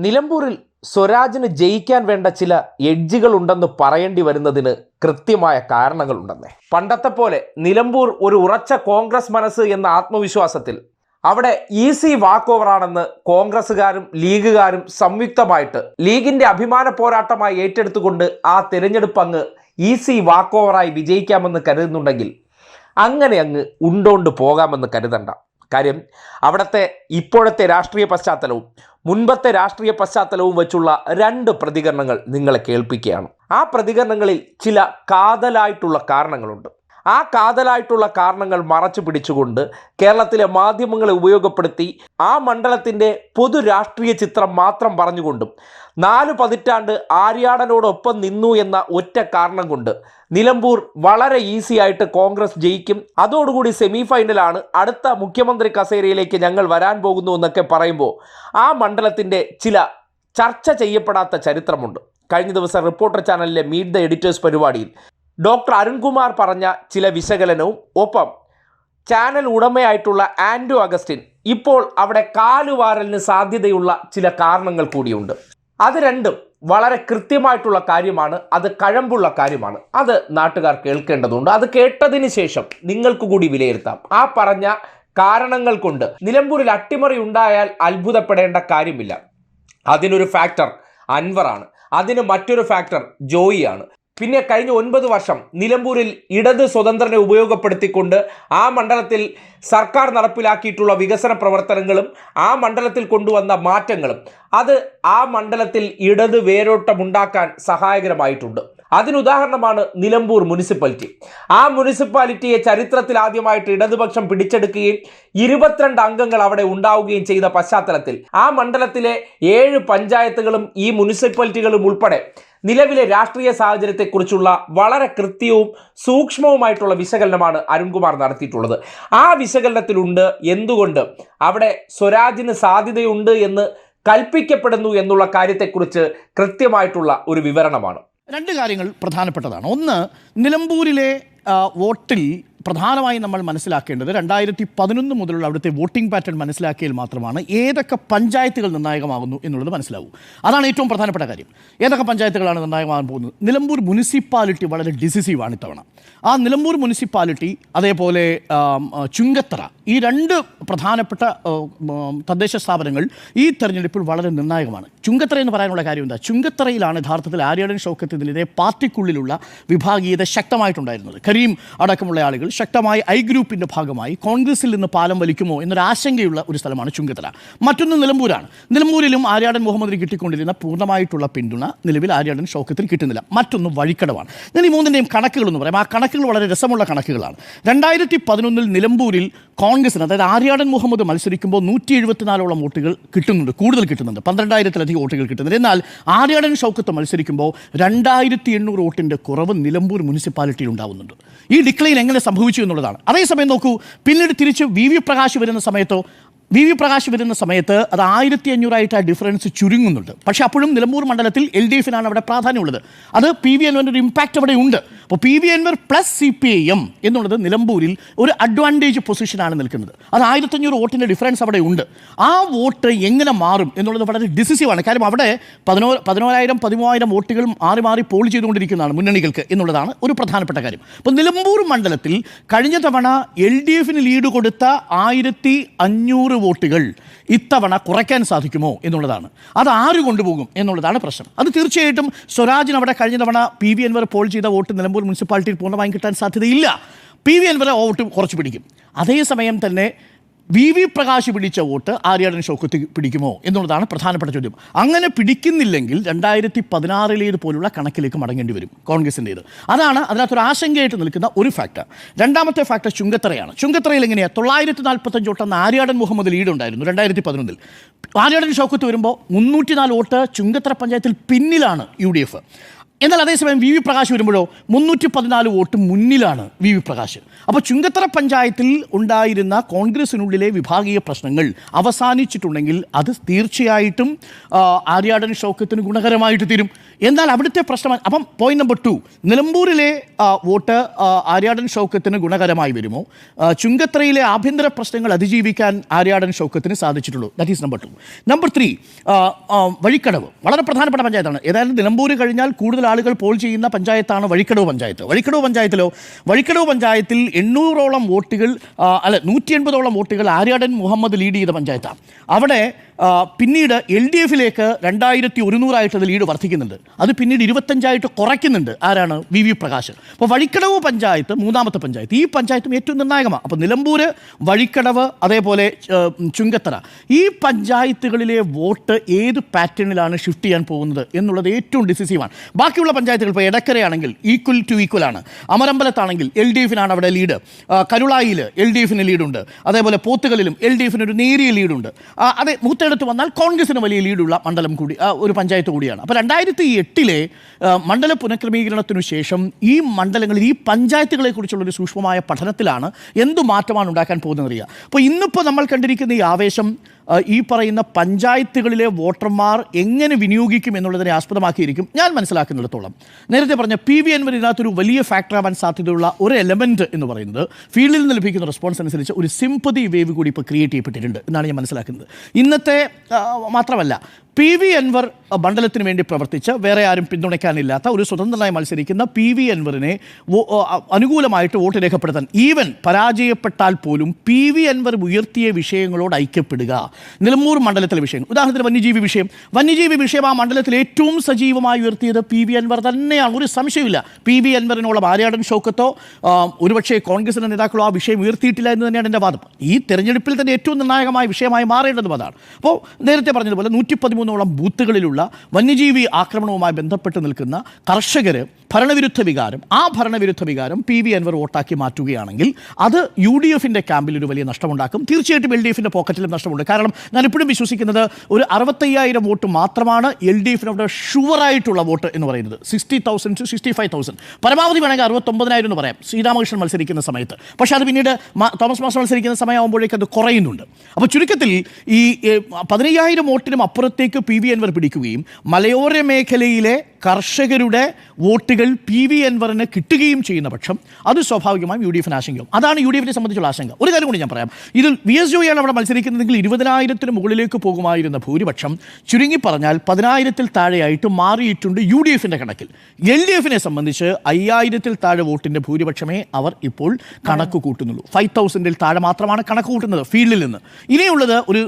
നിലമ്പൂരിൽ സ്വരാജിന് ജയിക്കാൻ വേണ്ട ചില എഡ്ജുകൾ ഉണ്ടെന്ന് പറയേണ്ടി വരുന്നതിന് കൃത്യമായ കാരണങ്ങളുണ്ടെന്നേ. പണ്ടത്തെ പോലെ നിലമ്പൂർ ഒരു ഉറച്ച കോൺഗ്രസ് മനസ്സ് എന്ന ആത്മവിശ്വാസത്തിൽ അവിടെ ഈസി വാക്ക് ഓവറാണെന്ന് കോൺഗ്രസ്സുകാരും ലീഗുകാരും സംയുക്തമായിട്ട് ലീഗിന്റെ അഭിമാന പോരാട്ടമായി ഏറ്റെടുത്തുകൊണ്ട് ആ തിരഞ്ഞെടുപ്പ് അങ്ങ് ഈസി വാക്ക് ഓവറായി വിജയിക്കാമെന്ന് കരുതുന്നുണ്ടെങ്കിൽ അങ്ങനെ അങ്ങ് ഉണ്ടോണ്ട് പോകാമെന്ന് കരുതണ്ട. കാര്യം അവിടുത്തെ ഇപ്പോഴത്തെ രാഷ്ട്രീയ പശ്ചാത്തലവും മുൻപത്തെ രാഷ്ട്രീയ പശ്ചാത്തലവും വെച്ചുള്ള രണ്ട് പ്രതികരണങ്ങൾ നിങ്ങളെ കേൾപ്പിക്കുകയാണ്. ആ പ്രതികരണങ്ങളിൽ ചില കാതലായിട്ടുള്ള കാരണങ്ങളുണ്ട്. ആ കാതലായിട്ടുള്ള കാരണങ്ങൾ മറച്ചു പിടിച്ചുകൊണ്ട് കേരളത്തിലെ മാധ്യമങ്ങളെ ഉപയോഗപ്പെടുത്തി ആ മണ്ഡലത്തിൻ്റെ പൊതു രാഷ്ട്രീയ ചിത്രം മാത്രം പറഞ്ഞുകൊണ്ടും 4 പതിറ്റാണ്ട് ആര്യാടനോടൊപ്പം നിന്നു എന്ന ഒറ്റ കാരണം കൊണ്ട് നിലമ്പൂർ വളരെ ഈസി ആയിട്ട് കോൺഗ്രസ് ജയിക്കും, അതോടുകൂടി സെമി ഫൈനലാണ്, അടുത്ത മുഖ്യമന്ത്രി കസേരയിലേക്ക് ഞങ്ങൾ വരാൻ പോകുന്നു എന്നൊക്കെ പറയുമ്പോൾ ആ മണ്ഡലത്തിൻ്റെ ചില ചർച്ച ചെയ്യപ്പെടാത്ത ചരിത്രമുണ്ട്. കഴിഞ്ഞ ദിവസം റിപ്പോർട്ടർ ചാനലിലെ മീറ്റ് ദ എഡിറ്റേഴ്സ് പരിപാടിയിൽ ഡോക്ടർ അരുൺകുമാർ പറഞ്ഞ ചില വിശകലനവും ഒപ്പം ചാനൽ ഉടമയായിട്ടുള്ള ആൻഡ്രൂ അഗസ്റ്റിൻ ഇപ്പോൾ അവിടെ കാലുവാരലിന് സാധ്യതയുള്ള ചില കാരണങ്ങൾ കൂടിയുണ്ട്. അത് രണ്ടും വളരെ കൃത്യമായിട്ടുള്ള കാര്യമാണ്, അത് കഴമ്പുള്ള കാര്യമാണ്. അത് നാട്ടുകാർ കേൾക്കേണ്ടതുണ്ട്. അത് കേട്ടതിന് ശേഷം നിങ്ങൾക്ക് കൂടി വിലയിരുത്താം. ആ പറഞ്ഞ കാരണങ്ങൾ കൊണ്ട് നിലമ്പൂരിൽ അട്ടിമറി ഉണ്ടായാൽ അത്ഭുതപ്പെടേണ്ട കാര്യമില്ല. അതിനൊരു ഫാക്ടർ അൻവറാണ്, അതിന് മറ്റൊരു ഫാക്ടർ ജോയിയാണ്. പിന്നെ കഴിഞ്ഞ 9 വർഷം നിലമ്പൂരിൽ ഇടത് സ്വതന്ത്രനെ ഉപയോഗപ്പെടുത്തിക്കൊണ്ട് ആ മണ്ഡലത്തിൽ സർക്കാർ നടപ്പിലാക്കിയിട്ടുള്ള വികസന പ്രവർത്തനങ്ങളും ആ മണ്ഡലത്തിൽ കൊണ്ടുവന്ന മാറ്റങ്ങളും അത് ആ മണ്ഡലത്തിൽ ഇടത് വേരോട്ടമുണ്ടാക്കാൻ സഹായകരമായിട്ടുണ്ട്. അതിനുദാഹരണമാണ് നിലമ്പൂർ മുനിസിപ്പാലിറ്റി. ആ മുനിസിപ്പാലിറ്റിയെ ചരിത്രത്തിൽ ആദ്യമായിട്ട് ഇടതുപക്ഷം പിടിച്ചെടുക്കുകയും 22 അംഗങ്ങൾ അവിടെ ഉണ്ടാവുകയും ചെയ്ത പശ്ചാത്തലത്തിൽ ആ മണ്ഡലത്തിലെ 7 പഞ്ചായത്തുകളും ഈ മുനിസിപ്പാലിറ്റികളും ഉൾപ്പെടെ നിലവിലെ രാഷ്ട്രീയ സാഹചര്യത്തെക്കുറിച്ചുള്ള വളരെ കൃത്യവും സൂക്ഷ്മവുമായിട്ടുള്ള വിശകലനമാണ് അരുൺകുമാർ നടത്തിയിട്ടുള്ളത്. ആ വിശകലനത്തിലുണ്ട് എന്തുകൊണ്ട് അവിടെ സ്വരാജിന് സാധ്യതയുണ്ട് എന്ന് കൽപ്പിക്കപ്പെടുന്നു എന്നുള്ള കാര്യത്തെക്കുറിച്ച് കൃത്യമായിട്ടുള്ള ഒരു വിവരണമാണ്. 2 കാര്യങ്ങൾ പ്രധാനപ്പെട്ടതാണ്. ഒന്ന്, നിലമ്പൂരിലെ വോട്ടിൽ പ്രധാനമായും നമ്മൾ മനസ്സിലാക്കേണ്ടത് 2011 മുതലുള്ള അവിടുത്തെ വോട്ടിംഗ് പാറ്റേൺ മനസ്സിലാക്കിയാൽ മാത്രമാണ് ഏതൊക്കെ പഞ്ചായത്തുകൾ നിർണായകമാകുന്നു എന്നുള്ളത് മനസ്സിലാവൂ. അതാണ് ഏറ്റവും പ്രധാനപ്പെട്ട കാര്യം. ഏതൊക്കെ പഞ്ചായത്തുകളാണ് നിർണായകമാകാൻ പോകുന്നത്? നിലമ്പൂർ മുനിസിപ്പാലിറ്റി വളരെ ഡിസിസീവാണ് ഇത്തവണ. ആ നിലമ്പൂർ മുനിസിപ്പാലിറ്റി, അതേപോലെ ചുങ്കത്തറ, ഈ 2 പ്രധാനപ്പെട്ട തദ്ദേശ സ്ഥാപനങ്ങൾ ഈ തെരഞ്ഞെടുപ്പിൽ വളരെ നിർണായകമാണ്. ചുങ്കത്തറ എന്ന് പറയാനുള്ള കാര്യം എന്താ? ചുങ്കത്തറയിലാണ് യഥാർത്ഥത്തിൽ ആര്യാടൻ ഷൗക്കത്തിനെതിരെ പാർട്ടിക്കുള്ളിലുള്ള വിഭാഗീയത ശക്തമായിട്ടുണ്ടായിരുന്നത്. കരീം അടക്കമുള്ള ആളുകൾ ശക്തമായി ഐ ഗ്രൂപ്പിൻ്റെ ഭാഗമായി കോൺഗ്രസിൽ നിന്ന് പാലം വലിക്കുമോ എന്നൊരു ആശങ്കയുള്ള ഒരു സ്ഥലമാണ് ചുങ്കത്തറ. മറ്റൊന്ന് നിലമ്പൂരാണ്. നിലമ്പൂരിലും ആര്യാടൻ മുഹമ്മദിന് കിട്ടിക്കൊണ്ടിരുന്ന പൂർണ്ണമായിട്ടുള്ള പിന്തുണ നിലവിൽ ആര്യാടൻ ഷൗക്കത്തിന് കിട്ടുന്നില്ല. മറ്റൊന്ന് വഴിക്കടവാണ്. ഞാൻ ഈ 3ൻ്റെയും കണക്കുകളെന്ന് പറയാം. ആ കണക്കുകൾ വളരെ രസമുള്ള കണക്കുകളാണ്. 2011 നിലമ്പൂരിൽ കോൺഗ്രസിന്, അതായത് ആര്യാടൻ മുഹമ്മദ് മത്സരിക്കുമ്പോൾ 174ഓളം വോട്ടുകൾ കിട്ടുന്നുണ്ട്, കൂടുതൽ കിട്ടുന്നുണ്ട്, 12,000-ലധികം വോട്ടുകൾ കിട്ടുന്നുണ്ട്. എന്നാൽ ആര്യാടൻ ഷൗക്കത്ത് മത്സരിക്കുമ്പോൾ 2800 വോട്ടിൻ്റെ കുറവ് നിലമ്പൂർ മുനിസിപ്പാലിറ്റിയിൽ ഉണ്ടാവുന്നുണ്ട്. ഈ ഡിക്ലൈൻ എങ്ങനെ സംഭവിച്ചു എന്നുള്ളതാണ്. അതേസമയം നോക്കൂ, പിന്നീട് തിരിച്ച് വി വി പ്രകാശ് വരുന്ന സമയത്ത് അത് 1500 ആ ഡിഫറൻസ് ചുരുങ്ങുന്നുണ്ട്. പക്ഷേ അപ്പോഴും നിലമ്പൂർ മണ്ഡലത്തിൽ LDF-നാണ് അവിടെ പ്രാധാന്യമുള്ളത്. അത് PV അൻവറിൻ്റെ ഒരു ഇമ്പാക്റ്റ് അവിടെ ഉണ്ട്. അപ്പോൾ PV അൻവർ പ്ലസ് CPIM എന്നുള്ളത് നിലമ്പൂരിൽ ഒരു അഡ്വാൻറ്റേജ് പൊസിഷനാണ് നിൽക്കുന്നത്. അത് 1500 വോട്ടിൻ്റെ ഡിഫറൻസ് അവിടെ ഉണ്ട്. ആ വോട്ട് എങ്ങനെ മാറും എന്നുള്ളത് വളരെ ഡിസിസീവാണ്. കാര്യം അവിടെ 11,000-13,000 വോട്ടുകൾ മാറി പോൾ ചെയ്തുകൊണ്ടിരിക്കുന്നതാണ് മുന്നണികൾക്ക് എന്നുള്ളതാണ് ഒരു പ്രധാനപ്പെട്ട കാര്യം. അപ്പോൾ നിലമ്പൂർ മണ്ഡലത്തിൽ കഴിഞ്ഞ തവണ LDF-ന് ലീഡ് കൊടുത്ത 1500 വോട്ടുകൾ ഇത്തവണ കുറയ്ക്കാൻ സാധിക്കുമോ എന്നുള്ളതാണ്. അത് ആര് കൊണ്ടുപോകും എന്നുള്ളതാണ് പ്രശ്നം. അത് തീർച്ചയായിട്ടും സ്വരാജിന് അവിടെ കഴിഞ്ഞ തവണ PV അൻവർ പോൾ ചെയ്ത വോട്ട് നിലമ്പൂർ മുനിസിപ്പാലിറ്റിയിൽ പൂർണ്ണമായും കിട്ടാൻ സാധ്യതയില്ല. PV അൻവർ വോട്ട് കുറച്ച് പിടിക്കും. അതേസമയം തന്നെ VV പ്രകാശ് പിടിച്ച വോട്ട് ആര്യാടൻ ഷൗക്കത്ത് പിടിക്കുമോ എന്നുള്ളതാണ് പ്രധാനപ്പെട്ട ചോദ്യം. അങ്ങനെ പിടിക്കുന്നില്ലെങ്കിൽ 2016 പോലുള്ള കണക്കിലേക്ക് മടങ്ങേണ്ടി വരും കോൺഗ്രസിൻ്റേത്. അതാണ് അതിനകത്തൊരു ആശങ്കയായിട്ട് നിൽക്കുന്ന ഒരു ഫാക്ടർ. രണ്ടാമത്തെ ഫാക്ടർ ചുങ്കത്തറയാണ്. ചുങ്കത്തറയിൽ എങ്ങനെയാണ്? 945 വോട്ടെന്ന് ആര്യാടൻ മുഹമ്മദ് ലീഡ് ഉണ്ടായിരുന്നു 2011. ആര്യാടൻ ഷൗക്കത്ത് വരുമ്പോൾ 304 വോട്ട് ചുങ്കത്തറ പഞ്ചായത്തിൽ പിന്നിലാണ് UDF. എന്നാൽ അതേസമയം വി വി പ്രകാശ് വരുമ്പോഴോ 314 വോട്ട് മുന്നിലാണ് വി വി പ്രകാശ്. അപ്പോൾ ചുങ്കത്തറ പഞ്ചായത്തിൽ ഉണ്ടായിരുന്ന കോൺഗ്രസിനുള്ളിലെ വിഭാഗീയ പ്രശ്നങ്ങൾ അവസാനിച്ചിട്ടുണ്ടെങ്കിൽ അത് തീർച്ചയായിട്ടും ആര്യാടൻ ഷൗക്കത്തിന് ഗുണകരമായിട്ട് തീരും. എന്നാൽ അവിടുത്തെ പ്രശ്നം, അപ്പം പോയിന്റ് നമ്പർ 2, നിലമ്പൂരിലെ വോട്ട് ആര്യാടൻ ഷൗക്കത്തിന് ഗുണകരമായി വരുമോ? ചുങ്കത്തറയിലെ ആഭ്യന്തര പ്രശ്നങ്ങൾ അതിജീവിക്കാൻ ആര്യാടൻ ഷൗക്കത്തിന് സാധിച്ചിട്ടുള്ളൂ. That is number 2. Number 3, Vazhikkadavu വളരെ പ്രധാനപ്പെട്ട പഞ്ചായത്താണ്. ഏതായാലും നിലമ്പൂർ കഴിഞ്ഞാൽ കൂടുതൽ ആളുകൾ പോൾ ചെയ്യുന്ന പഞ്ചായത്താണ് വഴിക്കടവ് പഞ്ചായത്ത്. വഴിക്കടവ് പഞ്ചായത്തിൽ 800ഓളം വോട്ടുകൾ 180ഓളം വോട്ടുകൾ ആര്യാടൻ മുഹമ്മദ് ലീഡ് ചെയ്ത പഞ്ചായത്താണ്. അവിടെ പിന്നീട് LDF-ലേക്ക് 2100 ലീഡ് വർദ്ധിക്കുന്നുണ്ട്. അത് പിന്നീട് 25 കുറയ്ക്കുന്നുണ്ട്. ആരാണ്? V V Prakash. അപ്പോൾ വഴിക്കടവ് പഞ്ചായത്ത് മൂന്നാമത്തെ പഞ്ചായത്ത്, ഈ പഞ്ചായത്തും ഏറ്റവും നിർണായകമാണ്. അപ്പോൾ നിലമ്പൂർ, വഴിക്കടവ്, അതേപോലെ ചുങ്കത്തറ, ഈ പഞ്ചായത്തുകളിലെ വോട്ട് ഏത് പാറ്റേണിലാണ് ഷിഫ്റ്റ് ചെയ്യാൻ പോകുന്നത് എന്നുള്ളത് ഏറ്റവും ഡിസിസീവാണ്. ബാക്കിയുള്ള പഞ്ചായത്തുകൾ, ഇപ്പോൾ എടക്കരയാണെങ്കിൽ ഈക്വൽ ടു ഈക്വൽ ആണ്. അമരമ്പലത്താണെങ്കിൽ LDF-നാണ് അവിടെ ലീഡ്. കരുളായിൽ LDF-ന് ലീഡുണ്ട്. അതേപോലെ പോത്തുകലിലും LDF-ന് ഒരു നേരിയ ലീഡുണ്ട്. അതെ, മൂത്തെടുത്ത് വന്നാൽ കോൺഗ്രസിന് വലിയ ലീഡുള്ള മണ്ഡലം കൂടി, ഒരു പഞ്ചായത്ത് കൂടിയാണ്. അപ്പോൾ 2008 മണ്ഡല പുനഃക്രമീകരണത്തിനു ശേഷം ഈ മണ്ഡലങ്ങളിൽ, ഈ പഞ്ചായത്തുകളെക്കുറിച്ചുള്ളൊരു സൂക്ഷ്മമായ പഠനത്തിലാണ് എന്തു മാറ്റമാണ് ഉണ്ടാക്കാൻ പോകുന്നതെന്നറിയുക. അപ്പോൾ ഇന്നിപ്പോൾ നമ്മൾ കണ്ടിരിക്കുന്ന ഈ ആവേശം ഈ പറയുന്ന പഞ്ചായത്തുകളിലെ വോട്ടർമാർ എങ്ങനെ വിനിയോഗിക്കും എന്നുള്ളതിനെ ആസ്പദമാക്കിയിരിക്കും. ഞാൻ മനസ്സിലാക്കുന്നിടത്തോളം നേരത്തെ പറഞ്ഞ PV അൻവർ ഇതിനകത്തൊരു വലിയ ഫാക്ടറാവാൻ സാധ്യതയുള്ള ഒരു എലമെൻറ്റ് എന്ന് പറയുന്നത് ഫീൽഡിൽ നിന്ന് ലഭിക്കുന്ന റെസ്പോൺസ് അനുസരിച്ച് ഒരു സിമ്പതി വേവ് കൂടി ഇപ്പോൾ ക്രിയേറ്റ് ചെയ്യപ്പെട്ടിട്ടുണ്ട് എന്നാണ് ഞാൻ മനസ്സിലാക്കുന്നത്. ഇന്നത്തെ മാത്രമല്ല, PV അൻവർ മണ്ഡലത്തിന് വേണ്ടി പ്രവർത്തിച്ച് വേറെ ആരും പിന്തുണയ്ക്കാനില്ലാത്ത ഒരു സ്വതന്ത്രനായി മത്സരിക്കുന്ന PV അൻവറിനെ അനുകൂലമായിട്ട് വോട്ട് രേഖപ്പെടുത്താൻ, ഈവൻ പരാജയപ്പെട്ടാൽ പോലും PV അൻവർ ഉയർത്തിയ വിഷയങ്ങളോട് ഐക്യപ്പെടുക. നിലമ്പൂർ മണ്ഡലത്തിലെ വിഷയങ്ങൾ, ഉദാഹരണത്തിന് വന്യജീവി വിഷയം ആ മണ്ഡലത്തിൽ ഏറ്റവും സജീവമായി ഉയർത്തിയത് PV അൻവർ തന്നെയാണ്. ഒരു സംശയമില്ല. PV അൻവറിനോളം ആര്യാടൻ ഷൗക്കത്തോ ഒരുപക്ഷെ കോൺഗ്രസിൻ്റെ നേതാക്കളോ ആ വിഷയം ഉയർത്തിയിട്ടില്ല എന്ന് തന്നെയാണ് എൻ്റെ വാദം. ഈ തെരഞ്ഞെടുപ്പിൽ തന്നെ ഏറ്റവും നിർണായകമായ വിഷയമായി മാറേണ്ടതും അതാണ്. അപ്പോൾ നേരത്തെ പറഞ്ഞതുപോലെ 113ഓളം ബൂത്തുകളിലുള്ള വന്യജീവി ആക്രമണവുമായി ബന്ധപ്പെട്ട് നിൽക്കുന്ന കർഷകർ ഭരണവിരുദ്ധ വികാരം PV അൻവർ വോട്ടാക്കി മാറ്റുകയാണെങ്കിൽ അത് UDF-ൻ്റെ ക്യാമ്പിൽ ഒരു വലിയ നഷ്ടമുണ്ടാക്കും. തീർച്ചയായിട്ടും LDF-ൻ്റെ പോക്കറ്റിലും നഷ്ടമുണ്ട്. കാരണം ഞാൻ ഇപ്പോഴും വിശ്വസിക്കുന്നത് ഒരു 65,000 വോട്ട് മാത്രമാണ് LDF-നോട് ഷുവറായിട്ടുള്ള വോട്ട് എന്ന് പറയുന്നത്. 60,000 to 65,000, പരമാവധി വേണമെങ്കിൽ 69,000 എന്ന് പറയാം ശ്രീരാമകൃഷ്ണൻ മത്സരിക്കുന്ന സമയത്ത്. പക്ഷേ അത് പിന്നീട് തോമസ് മാസ്റ്റർ മത്സരിക്കുന്ന സമയമാകുമ്പോഴേക്കും അത് കുറയുന്നുണ്ട്. അപ്പോൾ ചുരുക്കത്തിൽ ഈ 15,000 വോട്ടിനും അപ്പുറത്തേക്ക് PV അൻവർ പിടിക്കുകയും മലയോര മേഖലയിലെ കർഷകരുടെ വോട്ടുകൾ PV അൻവറിന് കിട്ടുകയും ചെയ്യുന്ന പക്ഷം അത് സ്വാഭാവികമായും UDF-ന് ആശങ്കയും. അതാണ് UDF-നെ സംബന്ധിച്ചുള്ള ആശങ്ക. ഒരു കാര്യം കൂടി ഞാൻ പറയാം. ഇതിൽ VS ജോയിയാണ് അവിടെ മത്സരിക്കുന്നതെങ്കിൽ 20,000-ന് മുകളിലേക്ക് പോകുമായിരുന്ന ഭൂരിപക്ഷം ചുരുങ്ങി പറഞ്ഞാൽ 10,000-ൽ താഴെയായിട്ട് മാറിയിട്ടുണ്ട് UDF-ൻ്റെ കണക്കിൽ. LDF-നെ സംബന്ധിച്ച് 5,000-ൽ താഴെ വോട്ടിൻ്റെ ഭൂരിപക്ഷമേ അവർ ഇപ്പോൾ കണക്ക് കൂട്ടുന്നുള്ളൂ. 5,000-ൽ താഴെ മാത്രമാണ് കണക്ക് കൂട്ടുന്നത് ഫീൽഡിൽ നിന്ന്. ഇനിയുള്ളത് ഒരു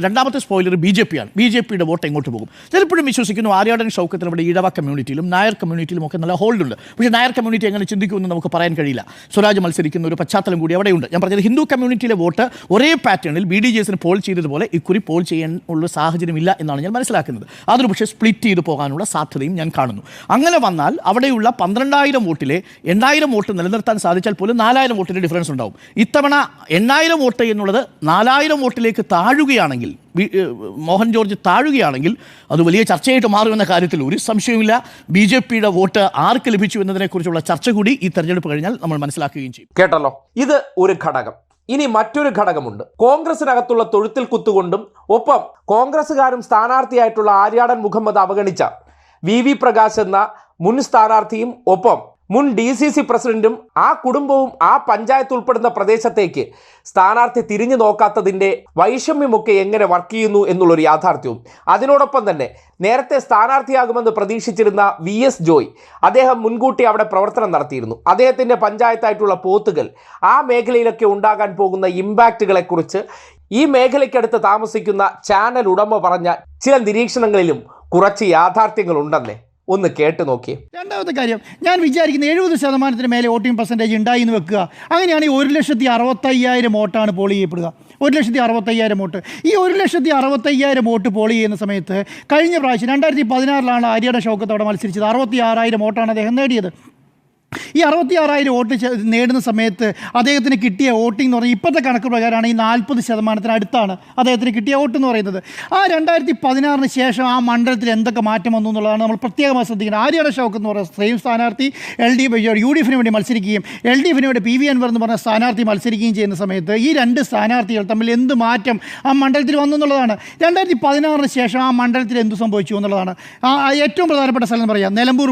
രണ്ടാമത്തെ സ്പോയിലർ BJP-യാണ്. BJP-യുടെ വോട്ട് എങ്ങോട്ട് പോകും? ചിലപ്പോഴും വിശ്വസിക്കുന്നു ആര്യാടൻ ഷൗക്കത്തിന് ഇവിടെ ഈഴവ കമ്മ്യൂണിറ്റിയിലും നായർ കമ്മ്യൂണിറ്റിയിലും ഒക്കെ നല്ല ഹോൾഡ് ഉണ്ട്. പക്ഷേ നായർ കമ്മ്യൂണിറ്റി എങ്ങനെ ചിന്തിക്കുമെന്ന് നമുക്ക് പറയാൻ കഴിയില്ല. സ്വരാജ് മത്സരിക്കുന്ന ഒരു പശ്ചാത്തലം കൂടി അവിടെയുണ്ട്. ഞാൻ പറഞ്ഞത് ഹിന്ദു കമ്മ്യൂണിറ്റിയിലെ വോട്ട് ഒരേ പാറ്റേണിൽ BDJS-ന് പോൾ ചെയ്തതുപോലെ ഇക്കുറി പോൾ ചെയ്യാനുള്ള സാഹചര്യമില്ല എന്നാണ് ഞാൻ മനസ്സിലാക്കുന്നത്. അതൊരു പക്ഷേ സ്പ്ലിറ്റ് ചെയ്ത് പോകാനുള്ള സാധ്യതയും ഞാൻ കാണുന്നു. അങ്ങനെ വന്നാൽ അവിടെയുള്ള 12,000 വോട്ടിലെ 8,000 വോട്ട് നിലനിർത്താൻ സാധിച്ചാൽ പോലും 4,000 വോട്ടിൻ്റെ ഡിഫറൻസ് ഉണ്ടാവും. ഇത്തവണ 8,000 വോട്ട് എന്നുള്ളത് 4,000 വോട്ടിലേക്ക് താഴുകയാണെങ്കിൽ, മോഹൻ ജോർജ് താഴുകയാണെങ്കിൽ അത് വലിയ ചർച്ചയായിട്ട് മാറുമെന്ന കാര്യത്തിൽ ഒരു സംശയവുമില്ല. BJP-യുടെ വോട്ട് ആർക്ക് ലഭിച്ചു എന്നതിനെക്കുറിച്ചുള്ള ചർച്ച കൂടി ഈ തെരഞ്ഞെടുപ്പ് കഴിഞ്ഞാൽ നമ്മൾ മനസ്സിലാക്കുകയും ചെയ്യും. കേട്ടല്ലോ, ഇത് ഒരു ഘടകം. ഇനി മറ്റൊരു ഘടകമുണ്ട്. കോൺഗ്രസിനകത്തുള്ള തൊഴുത്തിൽ കുത്തുകൊണ്ടും ഒപ്പം കോൺഗ്രസ്സുകാരും സ്ഥാനാർത്ഥിയായിട്ടുള്ള ആര്യാടൻ മുഹമ്മദ് അവഗണിച്ച VV പ്രകാശ് എന്ന മുൻ സ്ഥാനാർത്ഥിയും ഒപ്പം മുൻ DCC പ്രസിഡന്റും ആ കുടുംബവും ആ പഞ്ചായത്ത് ഉൾപ്പെടുന്ന പ്രദേശത്തേക്ക് സ്ഥാനാർത്ഥി തിരിഞ്ഞു നോക്കാത്തതിൻ്റെ വൈഷമ്യമൊക്കെ എങ്ങനെ വർക്ക് ചെയ്യുന്നു എന്നുള്ളൊരു യാഥാർത്ഥ്യവും, അതിനോടൊപ്പം തന്നെ നേരത്തെ സ്ഥാനാർത്ഥിയാകുമെന്ന് പ്രതീക്ഷിച്ചിരുന്ന VS ജോയ്, അദ്ദേഹം മുൻകൂട്ടി അവിടെ പ്രവർത്തനം നടത്തിയിരുന്നു. അദ്ദേഹത്തിൻ്റെ പഞ്ചായത്തായിട്ടുള്ള പോത്തുകൽ, ആ മേഖലയിലൊക്കെ ഉണ്ടാകാൻ പോകുന്ന ഇമ്പാക്റ്റുകളെക്കുറിച്ച് ഈ മേഖലയ്ക്കടുത്ത് താമസിക്കുന്ന ചാനൽ ഉടമ പറഞ്ഞ ചില നിരീക്ഷണങ്ങളിലും കുറച്ച് യാഥാർത്ഥ്യങ്ങളുണ്ടെന്നേ. ഒന്ന് കേട്ട് നോക്കിയേ. രണ്ടാമത്തെ കാര്യം, ഞാൻ വിചാരിക്കുന്നത് 70% മേലെ വോട്ടിംഗ് പെർസെൻറ്റേജ് ഉണ്ടായി എന്ന് വെക്കുക. അങ്ങനെയാണെങ്കിൽ 1,65,000 വോട്ടാണ് പോൾ ചെയ്യപ്പെടുക. 1,65,000 വോട്ട്. ഈ 1,65,000 വോട്ട് പോൾ ചെയ്യുന്ന സമയത്ത് കഴിഞ്ഞ പ്രാവശ്യം 2016 ആര്യാടൻ ഷൗക്കത്ത് അവിടെ മത്സരിച്ചത് 66,000 വോട്ടാണ് അദ്ദേഹം നേടിയത്. ഈ 66,000 വോട്ട് നേടുന്ന സമയത്ത് അദ്ദേഹത്തിന് കിട്ടിയ വോട്ടിംഗ് എന്ന് പറഞ്ഞാൽ ഇപ്പോഴത്തെ കണക്ക് പ്രകാരമാണ് ഈ 40% അടുത്താണ് അദ്ദേഹത്തിന് കിട്ടിയ വോട്ട് എന്ന് പറയുന്നത്. ആ 2016 ശേഷം ആ മണ്ഡലത്തിൽ എന്തൊക്കെ മാറ്റം വന്നു എന്നുള്ളതാണ് നമ്മൾ പ്രത്യേകമായി ശ്രദ്ധിക്കുന്നത്. ആര്യാടൻ ഷൗക്കത്ത് എന്ന് പറയുന്ന സെയിം സ്ഥാനാർത്ഥി UDF വേണ്ടി മത്സരിക്കുകയും LDF വേണ്ടി PV അൻവർ എന്ന് പറഞ്ഞ സ്ഥാനാർത്ഥി മത്സരിക്കുകയും ചെയ്യുന്ന സമയത്ത് ഈ രണ്ട് സ്ഥാനാർത്ഥികൾ തമ്മിൽ എന്ത് മാറ്റം ആ മണ്ഡലത്തിൽ വന്നു എന്നുള്ളതാണ്. 2016 ശേഷം ആ മണ്ഡലത്തിൽ എന്ത് സംഭവിച്ചു എന്നുള്ളതാണ് ഏറ്റവും പ്രധാനപ്പെട്ട സ്ഥലം എന്ന് പറയാം. നിലമ്പൂർ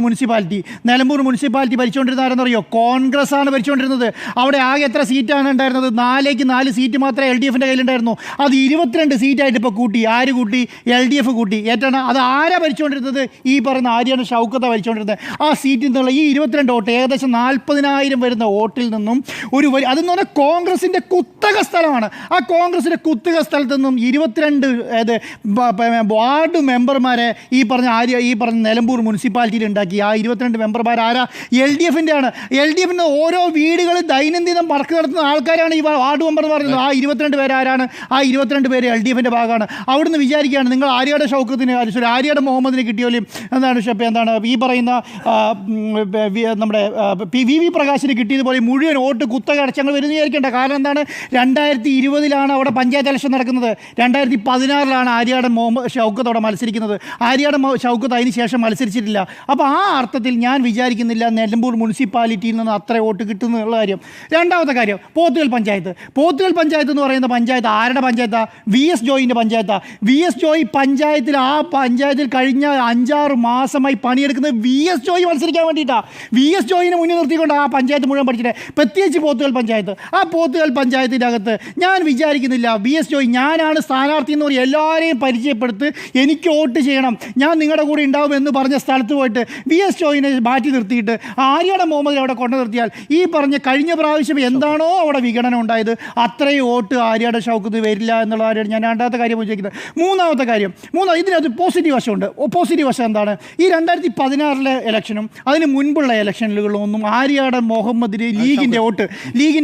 മുനിസിപ്പാലിറ്റി ഭരിച്ചുകൊണ്ടിരുന്ന ആരെന്നറിയോ? കോൺഗ്രസ് ആണ് ഭരിച്ചുകൊണ്ടിരുന്നത്. അവിടെ ആകെ എത്ര സീറ്റാണ് ഉണ്ടായിരുന്നത്? 4 സീറ്റ് മാത്രമേ LDFിൻ്റെ കയ്യിലുണ്ടായിരുന്നു. അത് 22 സീറ്റായിട്ട് ഇപ്പോൾ കൂട്ടി. ആര് കൂട്ടി? LDF കൂട്ടി. ഏറ്റാണ് അത് ആരാ ഭരിച്ചുകൊണ്ടിരുന്നത്? ഈ പറയുന്ന ആര്യാടൻ ഷൗക്കത്താണ് ഭരിച്ചുകൊണ്ടിരുന്നത്. ആ സീറ്റിൽ നിന്നുള്ള ഈ 22 വോട്ട്, ഏകദേശം 40,000 വരുന്ന വോട്ടിൽ നിന്നും അതെന്ന് പറഞ്ഞാൽ കോൺഗ്രസിൻ്റെ കുത്തക സ്ഥലമാണ്. ആ കോൺഗ്രസിൻ്റെ കുത്തക സ്ഥലത്ത് നിന്നും 22 വാർഡ് മെമ്പർമാരെ ഈ പറഞ്ഞ നിലമ്പൂർ മുനിസിപ്പാലിറ്റിയിൽ ഉണ്ടാക്കി. ആ 22 മെമ്പർമാർ ആരാ? LDFിൻ്റെ ആണ്. LDFിൻ്റെ ഓരോ വീടുകളിൽ ദൈനംദിനം വർക്ക് നടത്തുന്ന ആൾക്കാരാണ് ഈ വാർഡ് മെമ്പർ എന്ന് പറയുന്നത്. ആ 22 പേര് ആരാണ്? ആ 22 പേര് LDFിൻ്റെ ഭാഗമാണ്. അവിടുന്ന് വിചാരിക്കുകയാണ് നിങ്ങൾ ആര്യാടൻ ഷൗക്കത്തിന് ആര്യാടൻ മുഹമ്മദിന് കിട്ടിയോലും എന്താണ് ഈ പറയുന്ന നമ്മുടെ VV പ്രകാശിന് കിട്ടിയതുപോലെ മുഴുവൻ വോട്ട് കുത്തക അടച്ചങ്ങൾ വരുന്ന വിചാരിക്കേണ്ട. കാരണം എന്താണ്? 2020 അവിടെ പഞ്ചായത്ത് ഇലക്ഷൻ നടക്കുന്നത്. 2016 ആര്യാടൻ ഷൗക്കത്ത് അവിടെ മത്സരിക്കുന്നത്. ആര്യാടൻ ഷൗക്കത്ത് അതിന് ശേഷം മത്സരിച്ചിട്ടില്ല. അപ്പോൾ ആ അർത്ഥത്തിൽ ഞാൻ വിചാരിക്കുന്നില്ല നിലമ്പൂർ മുനിസിപ്പാലിറ്റിയിൽ നിന്ന് അത്ര വോട്ട് കിട്ടുന്നുള്ള കാര്യം. രണ്ടാമത്തെ കാര്യം, പോത്തുകൽ പഞ്ചായത്ത് എന്ന് പറയുന്ന പഞ്ചായത്ത് ആരുടെ പഞ്ചായത്താണ്? VS ജോയിൻ്റെ പഞ്ചായത്താണ്. VS ജോയി പഞ്ചായത്തിൽ കഴിഞ്ഞ 5-6 മാസമായി പണിയെടുക്കുന്നത് VS ജോയി മത്സരിക്കാൻ വേണ്ടിയിട്ടാണ്. VS ജോയിനെ മുന്നിൽ നിർത്തിക്കൊണ്ട് ആ പഞ്ചായത്ത് മുഴുവൻ പഠിച്ചിട്ട്, പ്രത്യേകിച്ച് പോത്തുകൽ പഞ്ചായത്ത്. ആ പോത്തുകൽ പഞ്ചായത്തിൻ്റെ അകത്ത് ഞാൻ വിചാരിക്കുന്നില്ല VS ജോയി ഞാനാണ് സ്ഥാനാർത്ഥി എന്ന് പറഞ്ഞ് എല്ലാവരെയും പരിചയപ്പെടുത്ത് എനിക്ക് വോട്ട് ചെയ്യണം, ഞാൻ നിങ്ങളുടെ കൂടെ ഉണ്ടാവും എന്ന് പറഞ്ഞ സ്ഥലത്ത് പോയിട്ട് VS ജോയിനെ മാറ്റി നിർത്തിയിട്ട് ആര്യാടൻ മുഹമ്മദിനെ അവിടെ കൊണ്ടു നിർത്തിയാൽ ഈ പറഞ്ഞ കഴിഞ്ഞ പ്രാവശ്യം എന്താണോ അവിടെ വിഘടനം ഉണ്ടായത് അത്രയും വോട്ട് ആര്യാടൻ ഷൗക്കത്ത് വരില്ല എന്നുള്ള കാര്യമാണ് ഞാൻ രണ്ടാമത്തെ കാര്യം ചോദിക്കുന്നത്. മൂന്നാമത്തെ കാര്യം, ഇതിനകത്ത് പോസിറ്റീവ് വശമുണ്ട്. പോസിറ്റീവ് വശം എന്താണ്? ഈ 2016 ഇലക്ഷനും അതിന് മുൻപുള്ള ഇലക്ഷനുകളിലൊന്നും ആര്യാടൻ മുഹമ്മദിന് ലീഗിൻ്റെ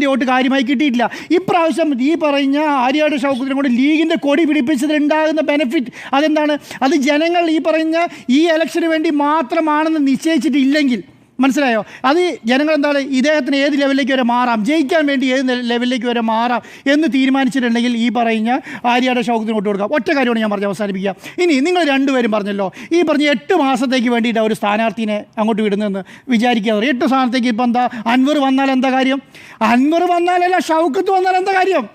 വോട്ട് കാര്യമായി കിട്ടിയിട്ടില്ല. ഇപ്രാവശ്യം ഈ പറഞ്ഞ ആര്യാടൻ ഷൗക്കത്തിനെ കൊണ്ട് ലീഗിൻ്റെ കൊടി പിടിപ്പിച്ചതിലുണ്ടാകുന്ന ബെനിഫിറ്റ് അതെന്താണ്? അത് ജനങ്ങൾ ഈ പറഞ്ഞ ഈ ഇലക്ഷന് വേണ്ടി മാത്രമാണെന്ന് നിശ്ചയിച്ചിട്ടില്ലെങ്കിൽ, മനസ്സിലായോ? അത് ജനങ്ങൾ എന്താണ് ഇദ്ദേഹത്തിന് ഏത് ലെവലിലേക്ക് വരെ മാറാം, ജയിക്കാൻ വേണ്ടി ഏത് ലെവലിലേക്ക് വരെ മാറാം എന്ന് തീരുമാനിച്ചിട്ടുണ്ടെങ്കിൽ ഈ പറയുന്ന ആര്യാടൻ ഷൗക്കത്തിന് വോട്ട് കൊടുക്കാം. ഒറ്റ കാര്യമാണ് ഞാൻ പറഞ്ഞ് അവസാനിപ്പിക്കുക. ഇനി നിങ്ങൾ രണ്ടുപേരും പറഞ്ഞല്ലോ ഈ പറഞ്ഞ 8 മാസത്തേക്ക് വേണ്ടിയിട്ട് ഒരു സ്ഥാനാർത്ഥിനെ അങ്ങോട്ട് വിടുന്നതെന്ന് വിചാരിക്കുക. 8 സ്ഥാനത്തേക്ക് ഇപ്പം എന്താ അൻവർ വന്നാൽ എന്താ കാര്യം? അൻവർ വന്നാലല്ല ഷൗക്കത്ത് വന്നാൽ എന്താ കാര്യം?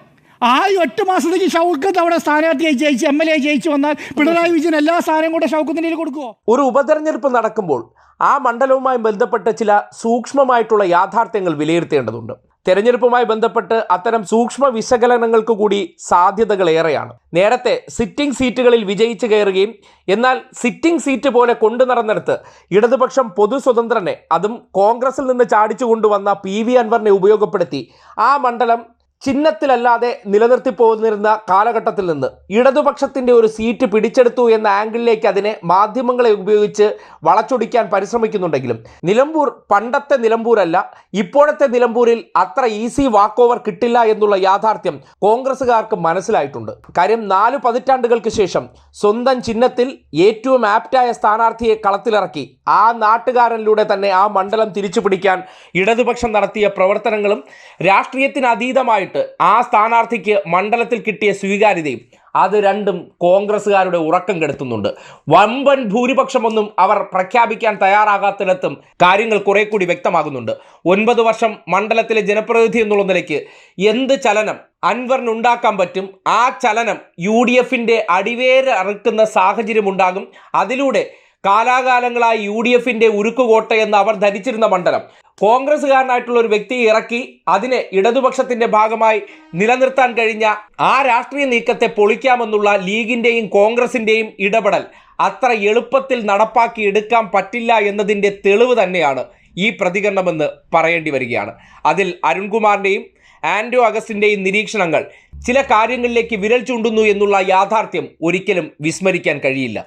ആ 8 മാസത്തേക്ക് ഷൗക്കത്ത് അവിടെ സ്ഥാനാർത്ഥിയായി ജയിച്ച് MLA ജയിച്ചു വന്നാൽ പിണറായി വിജയൻ എല്ലാ സ്ഥാനവും കൂടെ ഷൗക്കത്തിൻ്റെ കൊടുക്കുമോ? ഒരു ഉപതെരഞ്ഞെടുപ്പ് നടക്കുമ്പോൾ ആ മണ്ഡലവുമായി ബന്ധപ്പെട്ട് ചില സൂക്ഷ്മമായിട്ടുള്ള യാഥാർത്ഥ്യങ്ങൾ വിലയിരുത്തേണ്ടതുണ്ട്. തെരഞ്ഞെടുപ്പുമായി ബന്ധപ്പെട്ട് അത്തരം സൂക്ഷ്മ വിശകലനങ്ങൾക്ക് കൂടി സാധ്യതകൾ ഏറെയാണ്. നേരത്തെ സിറ്റിംഗ് സീറ്റുകളിൽ വിജയിച്ചു കയറുകയും എന്നാൽ സിറ്റിംഗ് സീറ്റ് പോലെ കൊണ്ടു നടന്നെടുത്ത് ഇടതുപക്ഷം പൊതു സ്വതന്ത്രനെ, അതും കോൺഗ്രസിൽ നിന്ന് ചാടിച്ചു കൊണ്ടുവന്ന PV അൻവറിനെ ഉപയോഗപ്പെടുത്തി ആ മണ്ഡലം ചിഹ്നത്തിലല്ലാതെ നിലനിർത്തി പോന്നിരുന്ന കാലഘട്ടത്തിൽ നിന്ന് ഇടതുപക്ഷത്തിൻ്റെ ഒരു സീറ്റ് പിടിച്ചെടുത്തു എന്ന ആംഗിളിലേക്ക് അതിനെ മാധ്യമങ്ങളെ ഉപയോഗിച്ച് വളച്ചൊടിക്കാൻ പരിശ്രമിക്കുന്നുണ്ടെങ്കിലും നിലമ്പൂർ പണ്ടത്തെ നിലമ്പൂരല്ല. ഇപ്പോഴത്തെ നിലമ്പൂരിൽ അത്ര ഈസി വാക്ക് ഓവർ കിട്ടില്ല എന്നുള്ള യാഥാർത്ഥ്യം കോൺഗ്രസുകാർക്ക് മനസ്സിലായിട്ടുണ്ട്. കാര്യം 4 പതിറ്റാണ്ടുകൾക്ക് ശേഷം സ്വന്തം ചിഹ്നത്തിൽ ഏറ്റവും ആപ്റ്റായ സ്ഥാനാർത്ഥിയെ കളത്തിലിറക്കി ആ നാട്ടുകാരനിലൂടെ തന്നെ ആ മണ്ഡലം തിരിച്ചു പിടിക്കാൻ ഇടതുപക്ഷം നടത്തിയ പ്രവർത്തനങ്ങളും രാഷ്ട്രീയത്തിന് അതീതമായിട്ട് ആ സ്ഥാനാർത്ഥിക്ക് മണ്ഡലത്തിൽ കിട്ടിയ സ്വീകാര്യതയും അത് രണ്ടും കോൺഗ്രസ്സുകാരുടെ ഉറക്കം കെടുത്തുന്നുണ്ട്. വമ്പൻ ഭൂരിപക്ഷമൊന്നും അവർ പ്രഖ്യാപിക്കാൻ തയ്യാറാകാത്തിടത്തും കാര്യങ്ങൾ കുറെ കൂടി വ്യക്തമാകുന്നുണ്ട്. 9 വർഷം മണ്ഡലത്തിലെ ജനപ്രതിനിധി എന്നുള്ള നിലയ്ക്ക് എന്ത് ചലനം അൻവറിനുണ്ടാക്കാൻ പറ്റും? ആ ചലനം UDFിൻ്റെ അടിവേര് അറുക്കുന്ന സാഹചര്യമുണ്ടാകും. അതിലൂടെ കാലാകാലങ്ങളായി UDFിൻ്റെ ഉരുക്കുകോട്ടയെന്ന് അവർ ധരിച്ചിരുന്ന മണ്ഡലം കോൺഗ്രസ്സുകാരനായിട്ടുള്ള ഒരു വ്യക്തിയെ ഇറക്കി അതിനെ ഇടതുപക്ഷത്തിന്റെ ഭാഗമായി നിലനിർത്താൻ കഴിഞ്ഞ ആ രാഷ്ട്രീയ നീക്കത്തെ പൊളിക്കാമെന്നുള്ള ലീഗിന്റെയും കോൺഗ്രസിന്റെയും ഇടപെടൽ അത്ര എളുപ്പത്തിൽ നടപ്പാക്കി എടുക്കാൻ പറ്റില്ല എന്നതിൻ്റെ തെളിവ് തന്നെയാണ് ഈ പ്രതികരണമെന്ന് പറയേണ്ടി വരികയാണ്. അതിൽ അരുൺകുമാറിൻ്റെയും ആൻഡോ അഗസ്റ്റിൻ്റെയും നിരീക്ഷണങ്ങൾ ചില കാര്യങ്ങളിലേക്ക് വിരൽ ചൂണ്ടുന്നു എന്നുള്ള യാഥാർത്ഥ്യം ഒരിക്കലും വിസ്മരിക്കാൻ കഴിയില്ല.